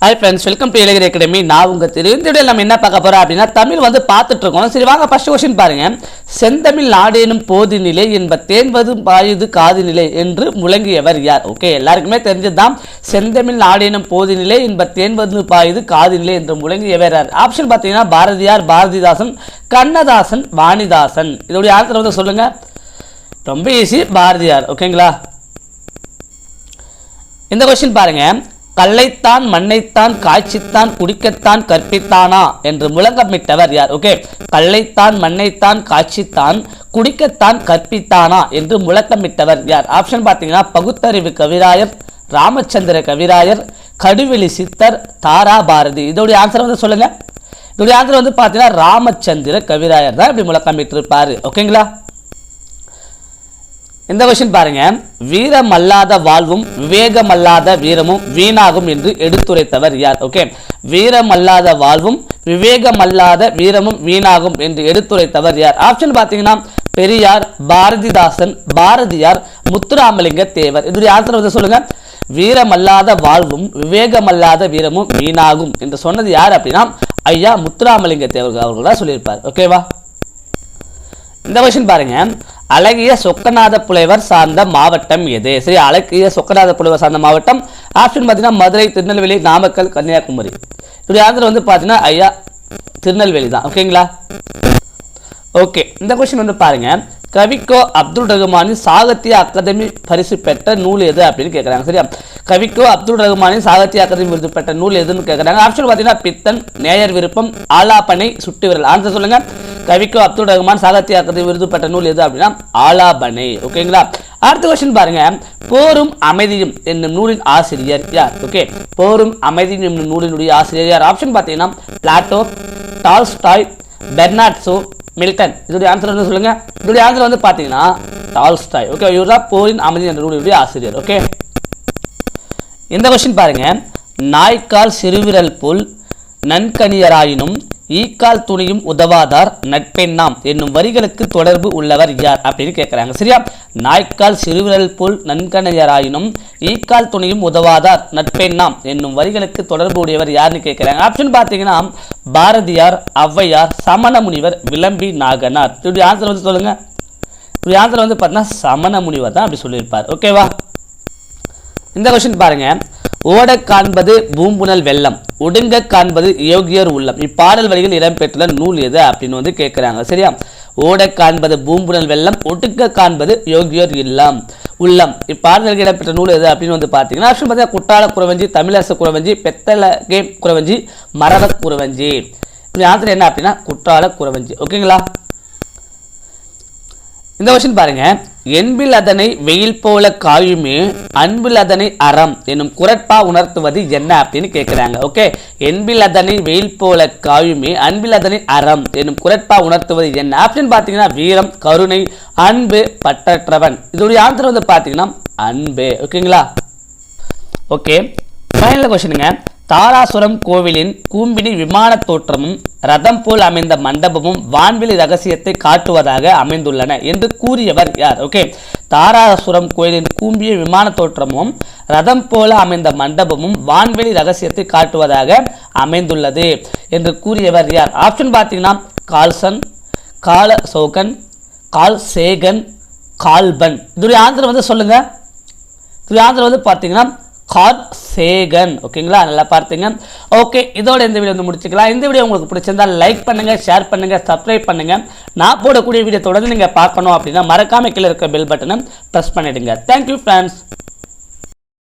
Hi friends, welcome to Ilagiri academy. நான் உங்கள் இந்த வீடியோவில் நம்ம என்ன பார்க்க போகிறோம் அப்படின்னா தமிழ் பார்த்துட்டு இருக்கோம். சரி வாங்க ஃபர்ஸ்ட் கொஸ்டின் பாருங்க. செந்தமிழ் நாடேனும் போதி நிலை என்ப தேன்பது பாயுது காது நிலை என்று முழங்கியவர் யார்? ஓகே, எல்லாருக்குமே தெரிஞ்சதுதான். செந்தமிழ் நாடேனும் போதி நிலை என்ப தேன்பது பாயுது காது நிலை என்று முழங்கியவர் யார்? ஆப்ஷன் பார்த்தீங்கன்னா பாரதியார், பாரதிதாசன், கண்ணதாசன், வாணிதாசன். இதோடைய ஆன்சர் சொல்லுங்க. ரொம்ப ஈஸி, பாரதியார். ஓகேங்களா? இந்த கொஸ்டின் பாருங்க. கல்லைத்தான் மண்ணைத்தான் காய்ச்சித்தான் குடிக்கத்தான் கற்பித்தானா என்று முழக்கமிட்டவர் யார்? ஓகே, கல்லைத்தான் மண்ணைத்தான் காய்ச்சித்தான் குடிக்கத்தான் கற்பித்தானா என்று முழக்கமிட்டவர் யார்? ஆப்ஷன் பார்த்தீங்கன்னா பகுத்தறிவு கவிராயர், ராமச்சந்திர கவிராயர், கடுவெளி சித்தர், தாரா பாரதி. இதோடைய ஆன்சர் சொல்லுங்க. இதோடைய ஆன்சர் பார்த்தீங்கன்னா ராமச்சந்திர கவிராயர் தான் இப்படி முழக்கமிட்டு இருப்பாரு. ஓகேங்களா? இந்த கொஸ்டின் பாருங்க. வீரமல்லாத வாழ்வும் விவேகமல்லாத வீரமும் வீணாகும் என்று எடுத்துரைத்தவர் யார்? ஓகே, வீரமல்லாத வாழ்வும் விவேகமல்லாத வீரமும் வீணாகும் என்று எடுத்துரைத்தவர் யார்? ஆப்ஷன் பார்த்தீங்கன்னா பெரியார், பாரதிதாசன், பாரதியார், முத்துராமலிங்க தேவர். இதோடைய ஆன்சர் சொல்லுங்க. வீரமல்லாத வாழ்வும் விவேகமல்லாத வீரமும் வீணாகும் என்று சொன்னது யார் அப்படின்னா ஐயா முத்துராமலிங்க தேவர் அவர்கள் தான் சொல்லியிருப்பார். ஓகேவா? இந்த கொஸ்டின் பாருங்க. அழகிய சொக்கநாத புலைவர் சார்ந்த மாவட்டம் எது? சரி, அழகிய சொக்கநாத புலைவர் சார்ந்த மாவட்டம் ஆப்ஷன் பார்த்தீங்கன்னா மதுரை, திருநெல்வேலி, நாமக்கல், கன்னியாகுமரி. இதோடைய ஆன்சர் பார்த்தீங்கன்னா ஐயா திருநெல்வேலி தான். ஓகேங்களா? ஓகே, இந்த கொஸ்டின் பாருங்க. கவிக்கோ அப்துல் ரஹ்மானின் சாகித்ய அகாதமி பரிசு பெற்ற நூல் எது அப்படின்னு கேட்குறாங்க. சரியா? கவிக்கோ அப்துல் ரஹ்மானின் சாகித்ய அகாதமி விருது பெற்ற நூல் எதுன்னு கேட்குறாங்க. ஆப்ஷன் பார்த்தீங்கன்னா பித்தன், நேயர் விருப்பம், ஆலாபனை, சுட்டு விரல். ஆன்சர் சொல்லுங்க. கவிக்கோ அப்துல் ரஹ்மான் சாகித்ய அகாதமி விருது பெற்ற நூல் எது அப்படின்னா ஆலாபனை. ஓகேங்களா? அடுத்த கொஸ்டின் பாருங்க. போரும் அமைதியும் என்னும் நூலின் ஆசிரியர் யார்? ஓகே, போரும் அமைதியும் என்னும் நூலினுடைய ஆசிரியர் யார்? ஆப்ஷன் பார்த்தீங்கன்னா Plato, Tolstoy, Bernard show, Milton. இதோடைய ஆன்சர் சொல்லுங்க. இதோடைய ஆன்சர் பார்த்தீங்கன்னா டால்ஸ்டாய். ஓகே, இவர் தான் போரின் அமைதி என்ற நூலினுடைய ஆசிரியர். ஓகே, இந்த கொஸ்டின் பாருங்க. நாய்க்கால் சிறுவிரல் போல் நன்கணியராயினும் ஈக்கால் துணியும் உதவாதார் நட்பெண்ணாம் என்னும் வரிகளுக்கு தொடர்பு உள்ளவர் யார் அப்படின்னு கேட்கிறாங்க. சரியா? நாய்க்கால் சிறுவிரல் போல் நன்கணியராயினும் ஈக்கால் துணியும் உதவாதார் நட்பெண்ணாம் என்னும் வரிகளுக்கு தொடர்பு உடையவர் யாருன்னு கேட்கிறாங்க. ஆப்ஷன் பார்த்தீங்கன்னா பாரதியார், ஔவையார், சமண முனிவர், விளம்பி நாகனார். இப்படி ஆன்சர் சொல்லுங்க. இப்படி ஆன்சர் பார்த்தீங்கன்னா சமண முனிவர் தான் அப்படி சொல்லியிருப்பார். ஓகேவா? இந்த கொஸ்டின் பாருங்க. ஓட காண்பது பூம்புணல் வெள்ளம், ஒடுங்க காண்பது யோகியர் உள்ளம். இப்பாடல் வரிகள் இடம்பெற்றுள்ள நூல் எது அப்படின்னு கேட்கிறாங்க. சரியா? ஓட காண்பது பூம்புணல் வெள்ளம், ஒடுங்க காண்பது யோகியர் இல்லம் உள்ளம். இப்பாடல்கள் இடம்பெற்ற நூல் எது அப்படின்னு பார்த்தீங்கன்னா ஆப்ஷன் பார்த்தீங்கன்னா குட்டாள குறவஞ்சி, தமிழரசு குறவஞ்சி, பெத்தலகே குறவஞ்சி, மரவ குறவஞ்சி. இப்படி ஆன்சர் என்ன அப்படின்னா குட்டாள குறவஞ்சி. ஓகேங்களா? இந்த கொஸ்டின் பாருங்க. என்பில் அதனை வெயில் போல காயுமே அன்பில் அதனை அறம் என்னும் குரட்பா உணர்த்துவது என்ன அப்படின்னு கேட்கிறாங்க. ஓகே, என்பில் அதனை வெயில் போல காயுமே அன்பில் அதனை அறம் என்னும் குரட்பா உணர்த்துவது என்ன? ஆப்ஷன் பார்த்தீங்கன்னா வீரம், கருணை, அன்பு, பற்றற்றவன். இதோடைய ஆன்சர் பார்த்தீங்கன்னா அன்பு. ஓகேங்களா? Okay, final கொஸ்டினுங்க. தாராசுரம் கோவிலின் கூம்பினி விமான தோற்றமும் ரதம் போல் அமைந்த மண்டபமும் வான்வெளி ரகசியத்தை காட்டுவதாக அமைந்துள்ளன என்று கூறியவர் யார்? ஓகே, தாராசுரம் கோயிலின் கூம்பிய விமான தோற்றமும் ரதம் போல அமைந்த மண்டபமும் வான்வெளி ரகசியத்தை காட்டுவதாக அமைந்துள்ளது என்று கூறியவர் யார்? ஆப்ஷன் பார்த்தீங்கன்னா கால்சன், கால சோகன், கால் சேகன், கால்பன். இதோடைய ஆன்சர் சொல்லுங்க. இதோடைய ஆன்சர் பார்த்தீங்கன்னா கால் சேகன். ஓகேங்களா? நல்லா பார்த்தீங்க. ஓகே, இதோட இந்த வீடியோ முடிச்சுக்கலாம். இந்த வீடியோ உங்களுக்கு பிடிச்சிருந்தா லைக் பண்ணுங்க, ஷேர் பண்ணுங்க, சப்ஸ்கிரைப் பண்ணுங்க. நான் போடக்கூடிய வீடியோ தொடர்ந்து நீங்க பார்க்கணும் அப்படின்னா மறக்காம கீழே இருக்க பெல் பட்டனை பிரஸ் பண்ணிடுங்க. Thank you friends.